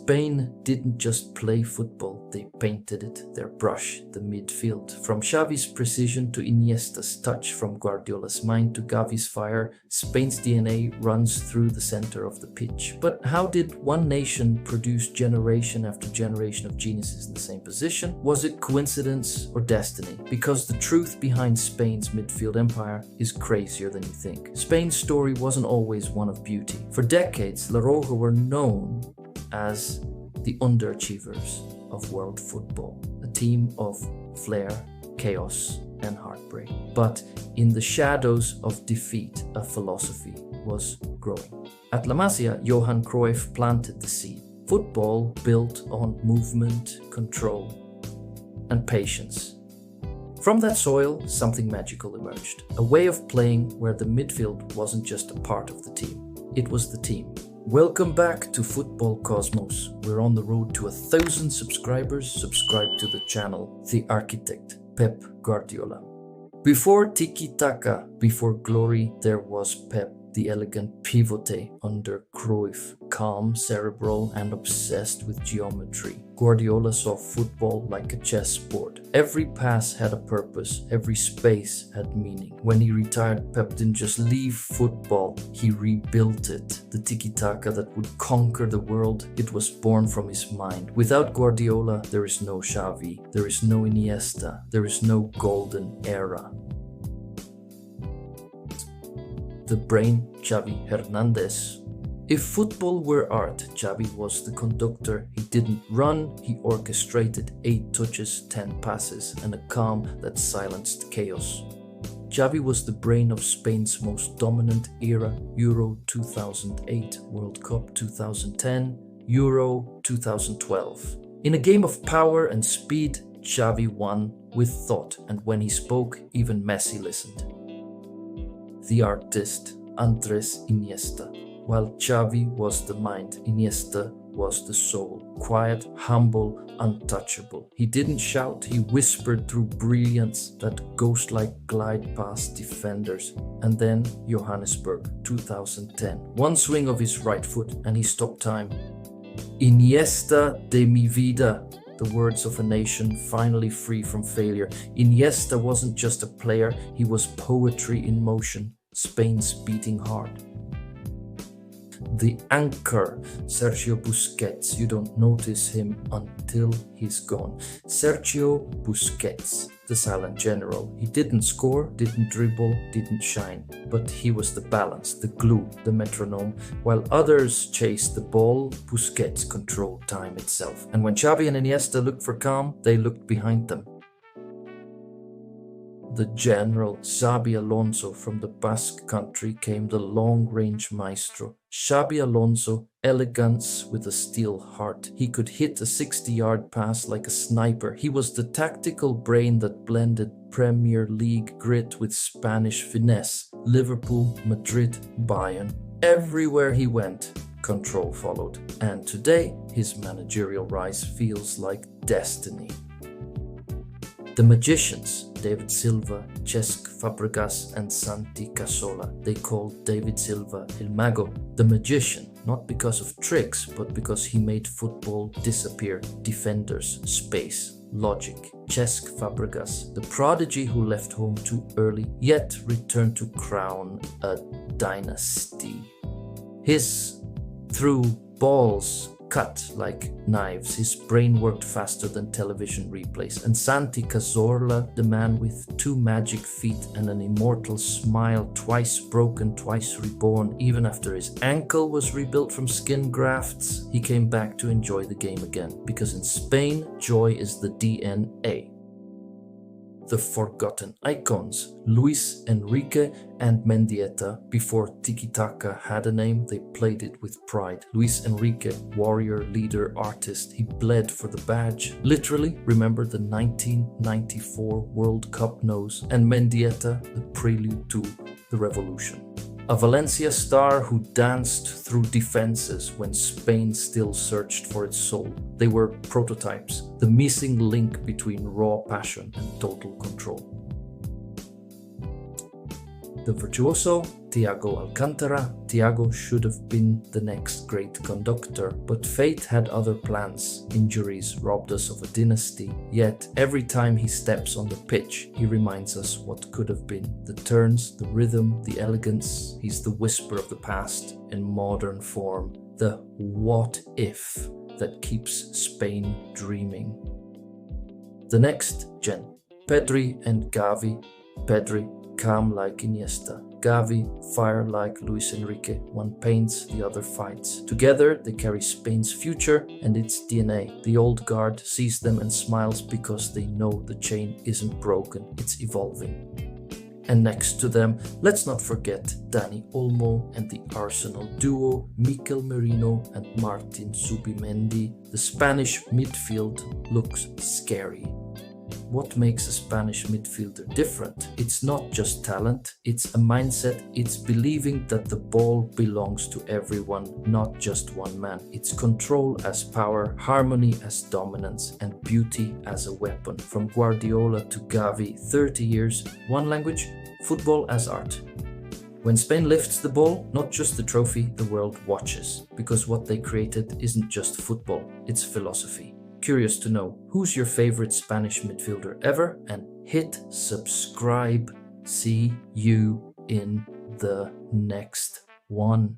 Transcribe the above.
Spain didn't just play football, they painted it, their brush, the midfield. From Xavi's precision to Iniesta's touch, from Guardiola's mind to Gavi's fire, Spain's DNA runs through the center of the pitch. But how did one nation produce generation after generation of geniuses in the same position? Was it coincidence or destiny? Because the truth behind Spain's midfield empire is crazier than you think. Spain's story wasn't always one of beauty. For decades, La Roja were known as the underachievers of world football, a team of flair, chaos, and heartbreak. But in the shadows of defeat, a philosophy was growing. At La Masia, Johan Cruyff planted the seed. Football built on movement, control, and patience. From that soil, something magical emerged. A way of playing where the midfield wasn't just a part of the team, it was the team. Welcome back to Football Cosmos. We're on the road to 1,000 subscribers. Subscribe to the channel. The architect, Pep Guardiola. Before tiki-taka, before glory, there was Pep, the elegant pivote under Cruyff, calm, cerebral, and obsessed with geometry. Guardiola saw football like a chessboard. Every pass had a purpose, every space had meaning. When he retired, Pep didn't just leave football, he rebuilt it. The tiki-taka that would conquer the world, it was born from his mind. Without Guardiola, there is no Xavi, there is no Iniesta, there is no golden era. The brain, Xavi Hernandez. If football were art, Xavi was the conductor. He didn't run, he orchestrated 8 touches, 10 passes, and a calm that silenced chaos. Xavi was the brain of Spain's most dominant era: Euro 2008, World Cup 2010, Euro 2012. In a game of power and speed, Xavi won with thought, and when he spoke, even Messi listened. The artist, Andrés Iniesta. While Xavi was the mind, Iniesta was the soul. Quiet, humble, untouchable. He didn't shout, he whispered through brilliance, that ghost-like glide past defenders. And then Johannesburg, 2010. One swing of his right foot and he stopped time. Iniesta de mi vida. The words of a nation finally free from failure. Iniesta wasn't just a player, he was poetry in motion, Spain's beating heart. The anchor, Sergio Busquets. You don't notice him until he's gone. Sergio Busquets, the silent general. He didn't score, didn't dribble, didn't shine. But he was the balance, the glue, the metronome. While others chased the ball, Busquets controlled time itself. And when Xavi and Iniesta looked for calm, they looked behind them. The general, Xabi Alonso, from the Basque country came the long-range maestro. Xabi Alonso, elegance with a steel heart. He could hit a 60-yard pass like a sniper. He was the tactical brain that blended Premier League grit with Spanish finesse. Liverpool, Madrid, Bayern. Everywhere he went, control followed. And today, his managerial rise feels like destiny. The magicians, David Silva, Cesc Fàbregas, and Santi Cazorla. They called David Silva El Mago, the magician, not because of tricks, but because he made football disappear. Defenders, space, logic. Cesc Fàbregas, the prodigy who left home too early, yet returned to crown a dynasty. His threw balls cut like knives. His brain worked faster than television replays. And Santi Cazorla, the man with 2 magic feet and an immortal smile, twice broken, twice reborn. Even after his ankle was rebuilt from skin grafts, he came back to enjoy the game again. Because in Spain, joy is the DNA. The forgotten icons, Luis Enrique and Mendieta. Before tiki-taka had a name, they played it with pride. Luis Enrique, warrior, leader, artist, he bled for the badge. Literally, remember the 1994 World Cup nose. And Mendieta, the prelude to the revolution. A Valencia star who danced through defenses when Spain still searched for its soul. They were prototypes, the missing link between raw passion and total control. The virtuoso, Thiago Alcantara. Thiago should have been the next great conductor, but fate had other plans. Injuries robbed us of a dynasty. Yet, every time he steps on the pitch, he reminds us what could have been. The turns, the rhythm, the elegance. He's the whisper of the past in modern form. The what if that keeps Spain dreaming. The next gen, Pedri and Gavi. Pedri, calm like Iniesta. Gavi, fire like Luis Enrique. One paints, the other fights. Together, they carry Spain's future and its DNA. The old guard sees them and smiles because they know the chain isn't broken, it's evolving. And next to them, let's not forget Dani Olmo and the Arsenal duo, Mikel Merino and Martin Zubimendi. The Spanish midfield looks scary. What makes a Spanish midfielder different? It's not just talent, it's a mindset, it's believing that the ball belongs to everyone, not just one man. It's control as power, harmony as dominance, and beauty as a weapon. From Guardiola to Gavi, 30 years, one language, football as art. When Spain lifts the ball, not just the trophy, the world watches, because what they created isn't just football, it's philosophy. Curious to know, who's your favorite Spanish midfielder ever? And hit subscribe. See you in the next one.